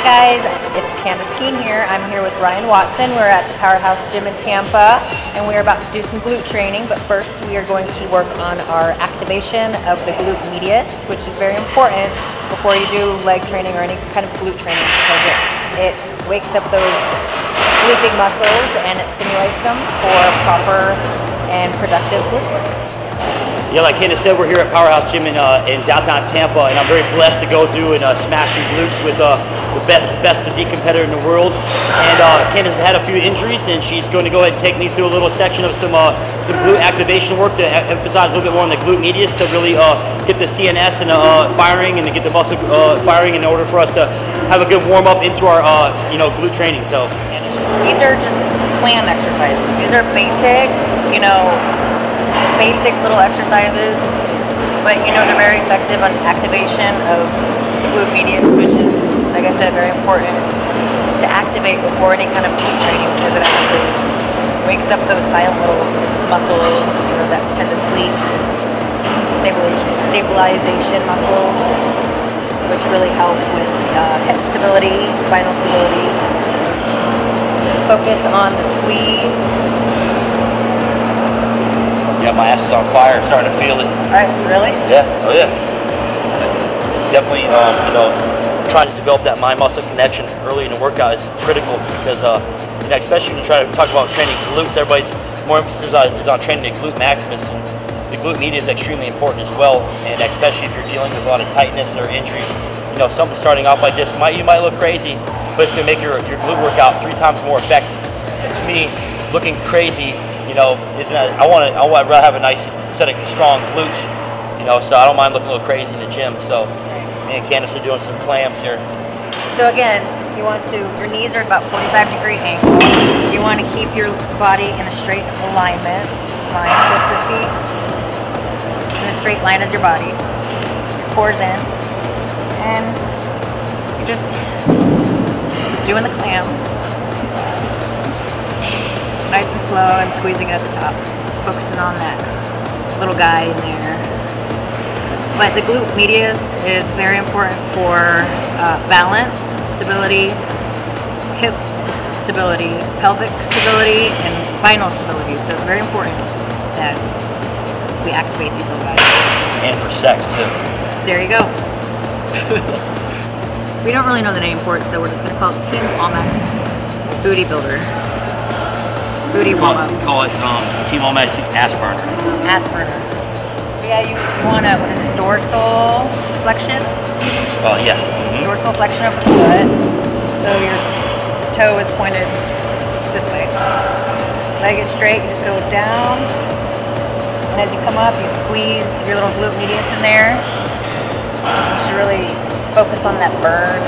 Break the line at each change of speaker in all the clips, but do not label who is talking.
guys, it's Candice Keene here. I'm here with Ryan Watson. We're at the Powerhouse Gym in Tampa, and we're about to do some glute training, but first we are going to work on our activation of the glute medius, which is very important before you do leg training or any kind of glute training, because it wakes up those sleeping muscles and it stimulates them for proper and productive glute work.
Yeah, like Candice said, we're here at Powerhouse Gym in downtown Tampa, and I'm very blessed to go do and smash some glutes with the best physique competitor in the world. And Candice has had a few injuries, and she's going to go ahead and take me through a little section of some glute activation work to emphasize a little bit more on the glute medius to really get the CNS and firing and to get the muscle firing in order for us to have a good warm up into our glute training. So
these are just Clam exercises. These are basic, basic little exercises, but they're very effective on activation of the glute medius, which is, like I said, very important to activate before any kind of glute training, because it actually wakes up those silent little muscles that tend to sleep, stabilization muscles, which really help with hip stability, spinal stability. Focus on the squeeze.
yeah, my ass is on fire, starting to feel it.
Really?
Yeah, oh yeah. Definitely, trying to develop that mind-muscle connection early in the workout is critical, because, especially when you try to talk about training glutes, everybody's more emphasis is on training the glute maximus, and the glute medius is extremely important as well, and especially if you're dealing with a lot of tightness or injuries. Something starting off like this, you might look crazy, but it's going to make your glute workout 3 times more effective. And to me, looking crazy, I'd rather have a nice set of strong glutes, so I don't mind looking a little crazy in the gym. So me and Candice are doing some clams here.
So again, your knees are about 45-degree angle. You want to keep your body in a straight alignment, line with your feet, in a straight line as your body. Your core's in, and you're just doing the clam. Nice and slow, and squeezing it at the top. Focusing on that little guy in there. But the glute medius is very important for balance, stability, hip stability, pelvic stability, and spinal stability. So it's very important that we activate these little guys.
And for sex too.
There you go. We don't really know the name for it, so we're just going to call it Allmax Booty Builder. Booty warm-up.
Call it Team Allmax Ass Burner.
Ass burner. Yeah, you want a dorsal flexion?
Oh, yeah. Mm-hmm.
Dorsal flexion of the foot. So your toe is pointed this way. Leg is straight, you just go down. And as you come up, you squeeze your little glute medius in there. You should really focus on that burn.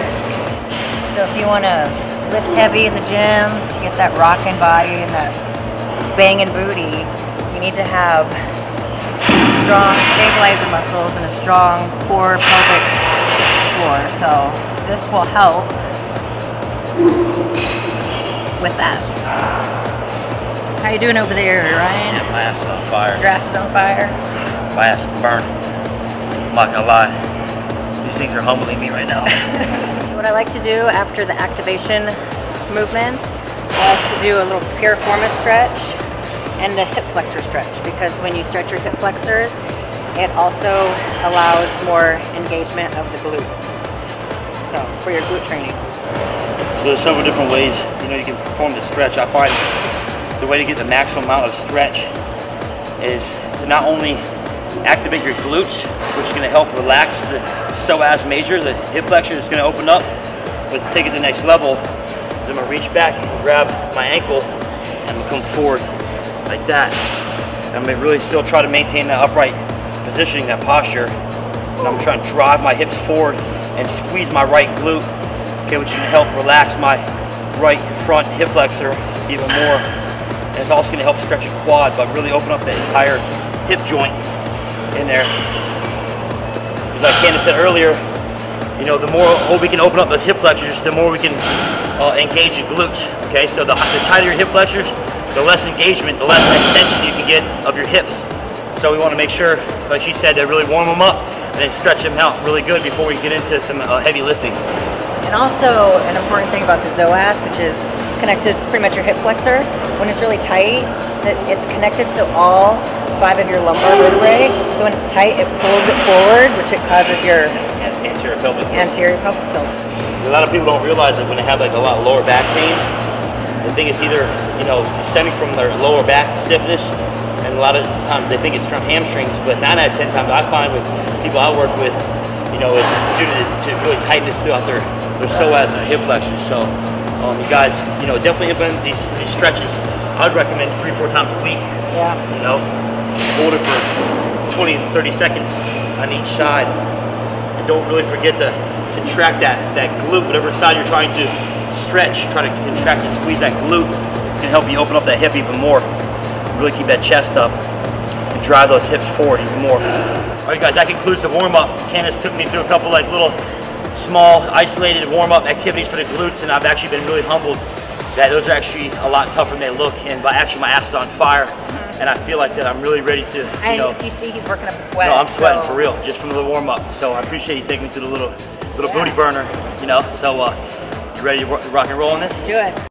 So if you want to lift heavy in the gym to get that rocking body and that banging booty, you need to have strong stabilizer muscles and a strong core pelvic floor. So this will help with that. How you doing over there, Ryan?
Yeah, my ass is on fire.
Your ass is on fire?
My ass is burning. I'm not gonna lie. These things are humbling me right now.
What I like to do after the activation movements, I like to do a little piriformis stretch and a hip flexor stretch, because when you stretch your hip flexors, it also allows more engagement of the glute. So for your glute training.
So there's several different ways you can perform the stretch. I find the way to get the maximum amount of stretch is to not only activate your glutes, which is going to help relax the psoas major, the hip flexor is going to open up, but to take it to the next level, I'm going to reach back and grab my ankle and come forward like that. I'm going to really still try to maintain that upright positioning, that posture, and I'm trying to drive my hips forward and squeeze my right glute, okay, which is going to help relax my right front hip flexor even more. And it's also going to help stretch a quad, but really open up the entire hip joint in there. Like Candice said earlier, the more we can open up those hip flexors, the more we can engage the glutes. Okay, so the tighter your hip flexors, the less engagement, the less extension you can get of your hips. So we want to make sure, like she said, to really warm them up and then stretch them out really good before we get into some heavy lifting.
And also an important thing about the psoas, which is connected to pretty much your hip flexor, when it's really tight, it's connected to all 5 of your lumbar vertebrae. So when it's tight, it pulls it forward, which it causes your
anterior pelvic
tilt.
A lot of people don't realize that when they have like a lot of lower back pain, they think it's either, you know, stemming from their lower back stiffness, and a lot of times they think it's from hamstrings, but 9 out of 10 times I find with people I work with, you know, it's due to really tightness throughout their psoas and hip flexors. So you guys, you know, definitely implement these stretches. I'd recommend 3-4 times a week.
Yeah.
You know, hold it for 20-30 seconds on each side, and don't really forget to contract that glute, whatever side you're trying to stretch. Try to contract and squeeze that glute. It can help you open up that hip even more. Really keep that chest up and drive those hips forward even more. All right, guys, that concludes the warm-up. Candice took me through a couple like little small isolated warm-up activities for the glutes, and I've actually been really humbled that those are actually a lot tougher than they look, and actually my ass is on fire, and I feel like that I'm really ready to, you know.
You see he's working up a sweat.
No, I'm sweating for real, just from the warm-up. So I appreciate you taking me through the little booty burner, you know. So you ready to rock and roll on this?
Do it.